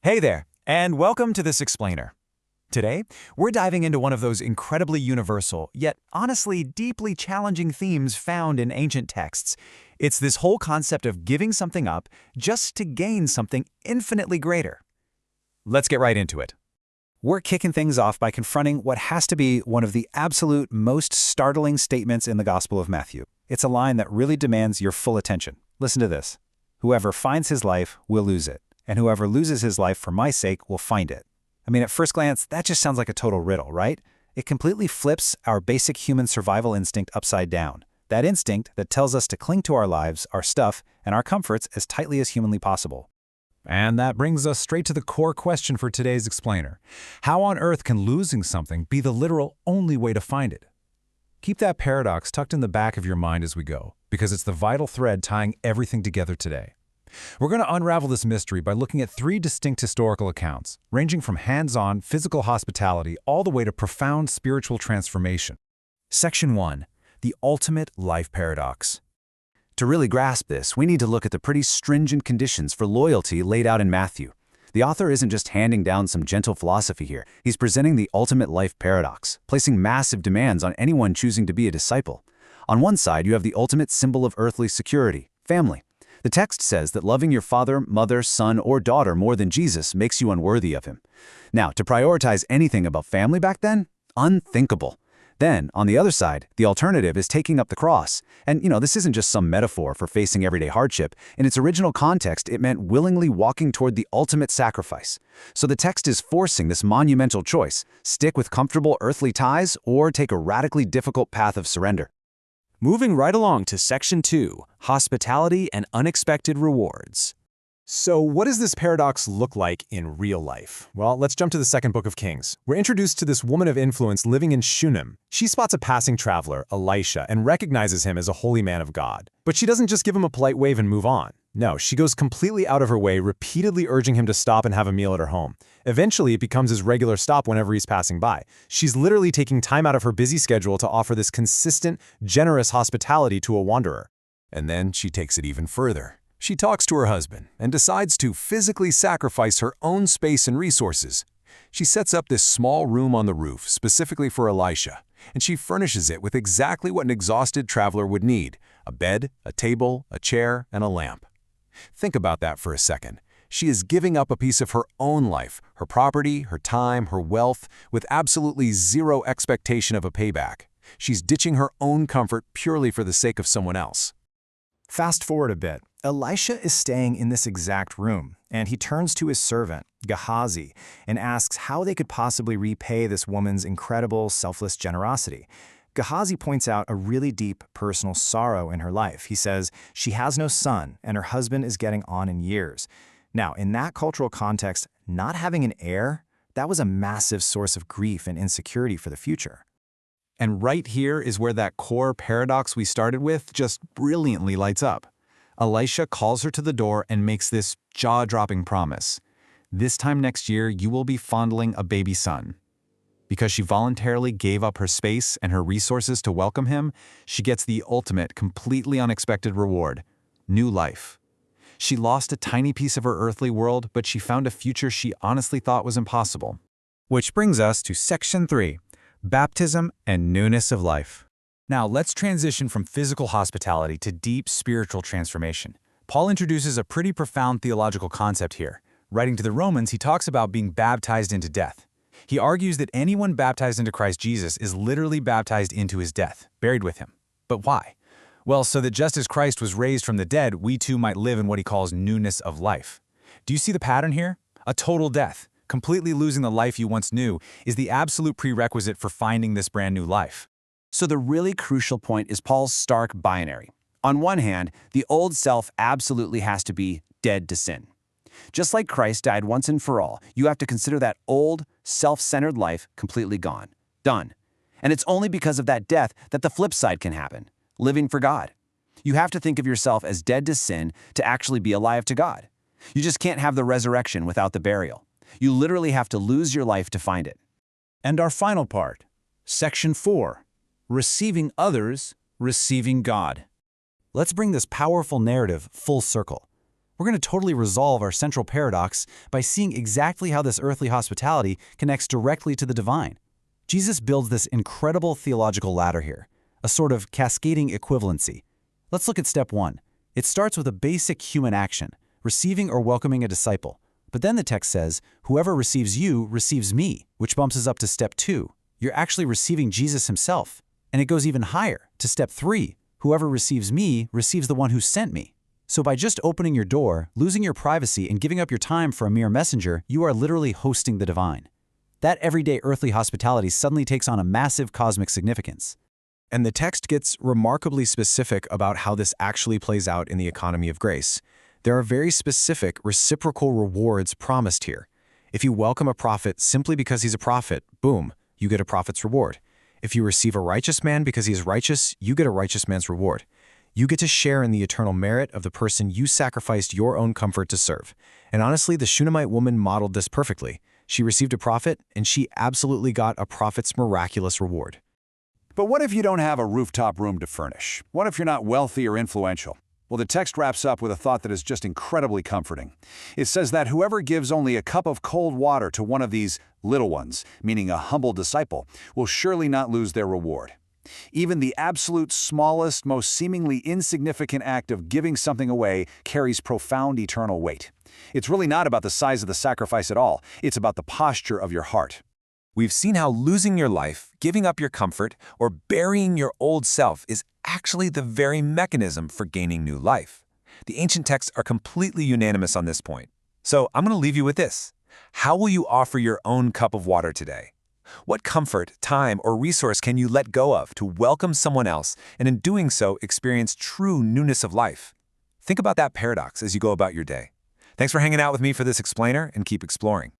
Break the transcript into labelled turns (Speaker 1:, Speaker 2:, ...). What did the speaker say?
Speaker 1: Hey there, and welcome to this explainer. Today, we're diving into one of those incredibly universal, yet honestly deeply challenging themes found in ancient texts. It's this whole concept of giving something up just to gain something infinitely greater. Let's get right into it. We're kicking things off by confronting what has to be one of the absolute most startling statements in the Gospel of Matthew. It's a line that really demands your full attention. Listen to this. Whoever finds his life will lose it, and whoever loses his life for my sake will find it. I mean, at first glance, that just sounds like a total riddle, right? It completely flips our basic human survival instinct upside down. That instinct that tells us to cling to our lives, our stuff, and our comforts as tightly as humanly possible. And that brings us straight to the core question for today's explainer. How on earth can losing something be the literal only way to find it? Keep that paradox tucked in the back of your mind as we go, because it's the vital thread tying everything together today. We're going to unravel this mystery by looking at three distinct historical accounts, ranging from hands-on physical hospitality all the way to profound spiritual transformation. Section 1. The Ultimate Life Paradox. To really grasp this, we need to look at the pretty stringent conditions for loyalty laid out in Matthew. The author isn't just handing down some gentle philosophy here. He's presenting the ultimate life paradox, placing massive demands on anyone choosing to be a disciple. On one side, you have the ultimate symbol of earthly security, family. The text says that loving your father, mother, son, or daughter more than Jesus makes you unworthy of him. Now, to prioritize anything above family back then? Unthinkable. Then, on the other side, the alternative is taking up the cross. And, this isn't just some metaphor for facing everyday hardship. In its original context, it meant willingly walking toward the ultimate sacrifice. So the text is forcing this monumental choice: stick with comfortable earthly ties or take a radically difficult path of surrender. Moving right along to Section 2, Hospitality and Unexpected Rewards. So what does this paradox look like in real life? Well, let's jump to the second book of Kings. We're introduced to this woman of influence living in Shunem. She spots a passing traveler, Elisha, and recognizes him as a holy man of God. But she doesn't just give him a polite wave and move on. No, she goes completely out of her way, repeatedly urging him to stop and have a meal at her home. Eventually, it becomes his regular stop whenever he's passing by. She's literally taking time out of her busy schedule to offer this consistent, generous hospitality to a wanderer. And then she takes it even further. She talks to her husband and decides to physically sacrifice her own space and resources. She sets up this small room on the roof specifically for Elisha, and she furnishes it with exactly what an exhausted traveler would need: a bed, a table, a chair, and a lamp. Think about that for a second. She is giving up a piece of her own life, her property, her time, her wealth, with absolutely zero expectation of a payback. She's ditching her own comfort purely for the sake of someone else. Fast forward a bit. Elisha is staying in this exact room, and he turns to his servant, Gehazi, and asks how they could possibly repay this woman's incredible, selfless generosity. Gehazi points out a really deep personal sorrow in her life. He says she has no son, and her husband is getting on in years. Now, in that cultural context, not having an heir, that was a massive source of grief and insecurity for the future. And right here is where that core paradox we started with just brilliantly lights up. Elisha calls her to the door and makes this jaw-dropping promise. This time next year, you will be fondling a baby son. Because she voluntarily gave up her space and her resources to welcome him, she gets the ultimate, completely unexpected reward: new life. She lost a tiny piece of her earthly world, but she found a future she honestly thought was impossible. Which brings us to Section 3, Baptism and Newness of Life. Now, let's transition from physical hospitality to deep spiritual transformation. Paul introduces a pretty profound theological concept here. Writing to the Romans, he talks about being baptized into death. He argues that anyone baptized into Christ Jesus is literally baptized into his death, buried with him. But why? Well, so that just as Christ was raised from the dead, we too might live in what he calls newness of life. Do you see the pattern here? A total death, completely losing the life you once knew, is the absolute prerequisite for finding this brand new life.
Speaker 2: So the really crucial point is Paul's stark binary. On one hand, the old self absolutely has to be dead to sin. Just like Christ died once and for all, you have to consider that old, self-centered life completely gone. Done. And it's only because of that death that the flip side can happen: living for God. You have to think of yourself as dead to sin to actually be alive to God. You just can't have the resurrection without the burial. You literally have to lose your life to find it.
Speaker 1: And our final part, Section 4, Receiving Others, Receiving God. Let's bring this powerful narrative full circle. We're going to totally resolve our central paradox by seeing exactly how this earthly hospitality connects directly to the divine. Jesus builds this incredible theological ladder here, a sort of cascading equivalency. Let's look at step 1. It starts with a basic human action, receiving or welcoming a disciple. But then the text says, whoever receives you receives me, which bumps us up to step 2. You're actually receiving Jesus himself. And it goes even higher, to step 3. Whoever receives me receives the one who sent me. So by just opening your door, losing your privacy, and giving up your time for a mere messenger, you are literally hosting the divine. That everyday earthly hospitality suddenly takes on a massive cosmic significance.
Speaker 3: And the text gets remarkably specific about how this actually plays out in the economy of grace. There are very specific reciprocal rewards promised here. If you welcome a prophet simply because he's a prophet, boom, you get a prophet's reward. If you receive a righteous man because he is righteous, you get a righteous man's reward. You get to share in the eternal merit of the person you sacrificed your own comfort to serve. And honestly, the Shunammite woman modeled this perfectly. She received a prophet, and she absolutely got a prophet's miraculous reward.
Speaker 4: But what if you don't have a rooftop room to furnish? What if you're not wealthy or influential? Well, the text wraps up with a thought that is just incredibly comforting. It says that whoever gives only a cup of cold water to one of these little ones, meaning a humble disciple, will surely not lose their reward. Even the absolute smallest, most seemingly insignificant act of giving something away carries profound eternal weight. It's really not about the size of the sacrifice at all. It's about the posture of your heart.
Speaker 2: We've seen how losing your life, giving up your comfort, or burying your old self is actually the very mechanism for gaining new life. The ancient texts are completely unanimous on this point. So I'm going to leave you with this. How will you offer your own cup of water today? What comfort, time, or resource can you let go of to welcome someone else and in doing so experience true newness of life? Think about that paradox as you go about your day. Thanks for hanging out with me for this explainer, and keep exploring.